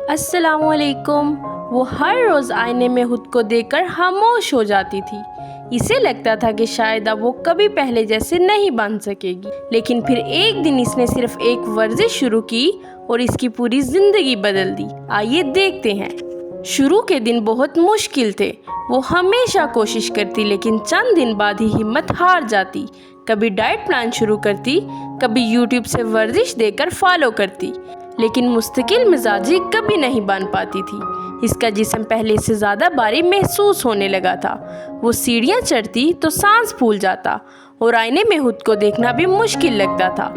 अस्सलाम वालेकुम। वो हर रोज़ आईने में खुद को देखकर खामोश हो जाती थी। इसे लगता था कि शायद अब वो कभी पहले जैसे नहीं बन सकेगी। लेकिन फिर एक दिन इसने सिर्फ एक वर्जिश शुरू की और इसकी पूरी ज़िंदगी बदल दी। आइए देखते हैं। शुरू के दिन बहुत मुश्किल थे। वो हमेशा कोशिश करती लेकिन चंद दिन बाद ही हिम्मत हार जाती। कभी डाइट प्लान शुरू करती, कभी यूट्यूब से वर्जिश देखकर फॉलो करती, लेकिन मुस्तकिल मिजाजी कभी नहीं बन पाती थी। इसका जिस्म पहले से ज़्यादा भारी महसूस होने लगा था। वो सीढ़ियाँ चढ़ती तो सांस फूल जाता और आईने में खुद को देखना भी मुश्किल लगता था।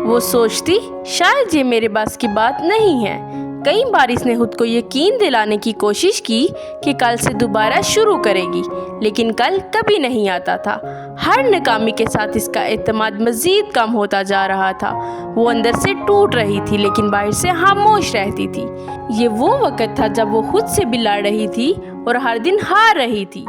वो सोचती शायद ये मेरे बस की बात नहीं है। कई बार इसने खुद को यकीन दिलाने की कोशिश की कि कल से दोबारा शुरू करेगी, लेकिन कल कभी नहीं आता था। हर नाकामी के साथ इसका एतमाद मज़ीद कम होता जा रहा था। वो अंदर से टूट रही थी लेकिन बाहर से खामोश रहती थी। ये वो वक़्त था जब वो खुद से भी लड़ रही थी और हर दिन हार रही थी।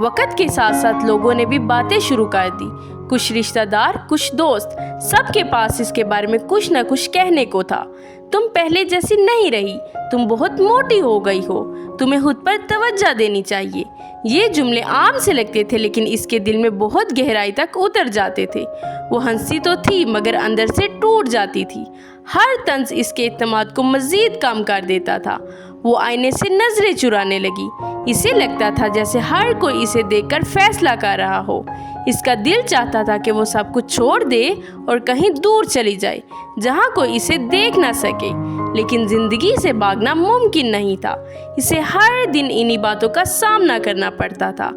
वक़्त के साथ साथ लोगों ने भी बातें शुरू कर दी। कुछ रिश्तेदार, कुछ दोस्त, सबके पास इसके बारे में कुछ न कुछ कहने को था। तुम पहले जैसी नहीं रही, तुम बहुत मोटी हो गई हो, तुम्हें खुद पर तवज्जो देनी चाहिए। ये जुमले आम से लगते थे लेकिन इसके दिल में बहुत गहराई तक उतर जाते थे। वो हंसी तो थी मगर अंदर से टूट जाती थी। हर तंज इसके एतमाद को मज़ीद कम कर देता था। वो आईने से नज़रें चुराने लगी। इसे लगता था जैसे हर कोई इसे देखकर फैसला कर रहा हो। इसका दिल चाहता था कि वो सब कुछ छोड़ दे और कहीं दूर चली जाए जहाँ कोई इसे देख ना सके, लेकिन ज़िंदगी से भागना मुमकिन नहीं था। इसे हर दिन इन्हीं बातों का सामना करना पड़ता था।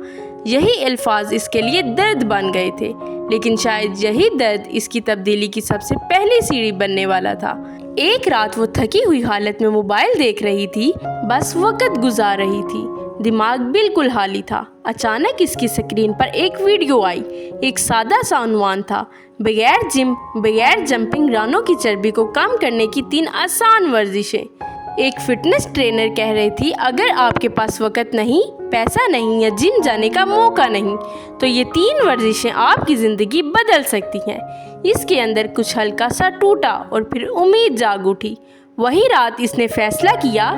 यही अल्फाज इसके लिए दर्द बन गए थे, लेकिन शायद यही दर्द इसकी तब्दीली की सबसे पहली सीढ़ी बनने वाला था। एक रात वो थकी हुई हालत में मोबाइल देख रही थी, बस वक़्त गुजार रही थी। दिमाग बिल्कुल खाली था। अचानक इसकी स्क्रीन पर एक वीडियो आई। एक सादा सा उन्वान था, बगैर जिम, बगैर जंपिंग, रानों की चर्बी को कम करने की 3 आसान वर्जिशें। एक फिटनेस ट्रेनर कह रही थी, अगर आपके पास वक़्त नहीं, पैसा नहीं या जिम जाने का मौका नहीं, तो ये 3 वर्जिशें आपकी ज़िंदगी बदल सकती हैं। इसके अंदर कुछ हल्का सा टूटा और फिर उम्मीद जाग उठी। वही रात इसने फैसला किया,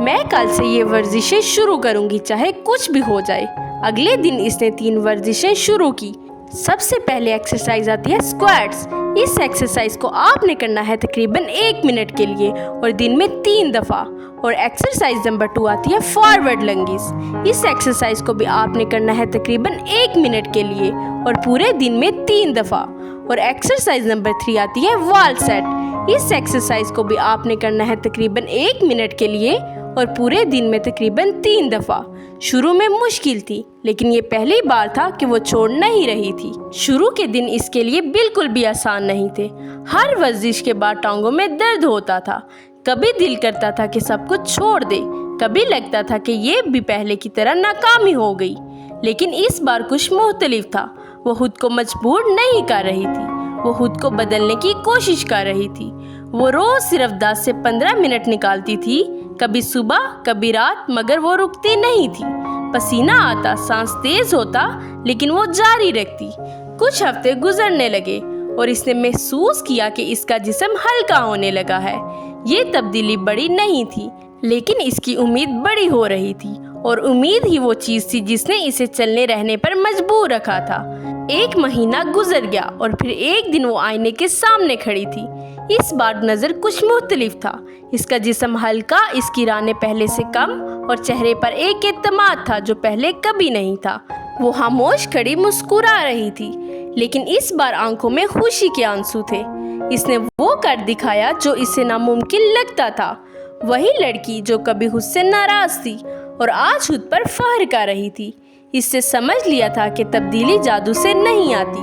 मैं कल से ये वर्जिशें शुरू करूँगी, चाहे कुछ भी हो जाए। अगले दिन इसने 3 वर्जिशें शुरू की। सबसे पहले एक्सरसाइज आती है स्क्वाट्स। इस एक्सरसाइज को आपने करना है तकरीबन 1 मिनट के लिए और दिन में 3 दफ़ा। और एक्सरसाइज नंबर 2 आती है फॉरवर्ड लंगेस। इस एक्सरसाइज को भी आपने करना है तकरीबन 1 मिनट के लिए और पूरे दिन में 3 दफ़ा। और एक्सरसाइज नंबर 3 आती है वॉल सेट। इस एक्सरसाइज को भी आपने करना है तकरीबन 1 मिनट के लिए और पूरे दिन में तकरीबन 3 दफ़ा। शुरू में मुश्किल थी लेकिन ये पहली बार था कि वो छोड़ नहीं रही थी। शुरू के दिन इसके लिए बिल्कुल भी आसान नहीं थे। हर वर्जिश के बाद टांगों में दर्द होता था। कभी दिल करता था कि सब कुछ छोड़ दे, कभी लगता था कि ये भी पहले की तरह नाकामी हो गई। लेकिन इस बार कुछ मुख्तलिफ था। वो खुद को मजबूर नहीं कर रही थी, वो खुद को बदलने की कोशिश कर रही थी। वो रोज़ सिर्फ 10 से 15 मिनट निकालती थी, कभी सुबह कभी रात, मगर वो रुकती नहीं थी। पसीना आता, सांस तेज होता, लेकिन वो जारी रखती। कुछ हफ्ते गुजरने लगे और इसने महसूस किया कि इसका जिस्म हल्का होने लगा है। ये तब्दीली बड़ी नहीं थी लेकिन इसकी उम्मीद बड़ी हो रही थी और उम्मीद ही वो चीज़ थी जिसने इसे चलने रहने पर मजबूर रखा था। 1 महीना गुजर गया और फिर एक दिन वो आईने के सामने खड़ी थी। इस बार नज़र कुछ मुख्तलिफ था। इसका जिस्म हल्का, इसकी रानें पहले से कम और चेहरे पर एक एतमाद था जो पहले कभी नहीं था। वो खामोश खड़ी मुस्कुरा रही थी लेकिन इस बार आंखों में खुशी के आंसू थे। इसने वो कर दिखाया जो इसे नामुमकिन लगता था। वही लड़की जो कभी खुद से नाराज़ थी और आज खुद पर फख्र कर रही थी। इससे समझ लिया था कि तब्दीली जादू से नहीं आती,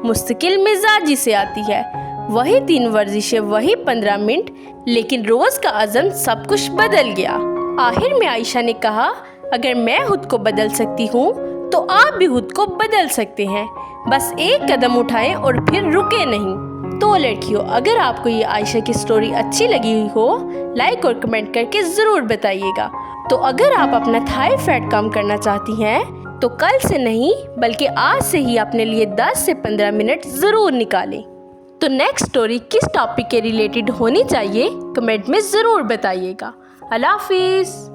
मुस्तकिल मिजाजी से आती है। वही 3 वर्जिशें, वही 15 मिनट, लेकिन रोज़ का अज़म सब कुछ बदल गया। आखिर में आयशा ने कहा, अगर मैं खुद को बदल सकती हूँ तो आप भी खुद को बदल सकते हैं। बस एक कदम उठाएं और फिर रुके नहीं। तो लड़कियों, अगर आपको ये आयशा की स्टोरी अच्छी लगी हुई हो, लाइक और कमेंट करके ज़रूर बताइएगा। तो अगर आप अपना थाई फैट कम करना चाहती हैं तो कल से नहीं बल्कि आज से ही अपने लिए 10 से 15 मिनट ज़रूर निकालें। तो नेक्स्ट स्टोरी किस टॉपिक के रिलेटेड होनी चाहिए कमेंट में ज़रूर बताइएगा। اللہ حافظ.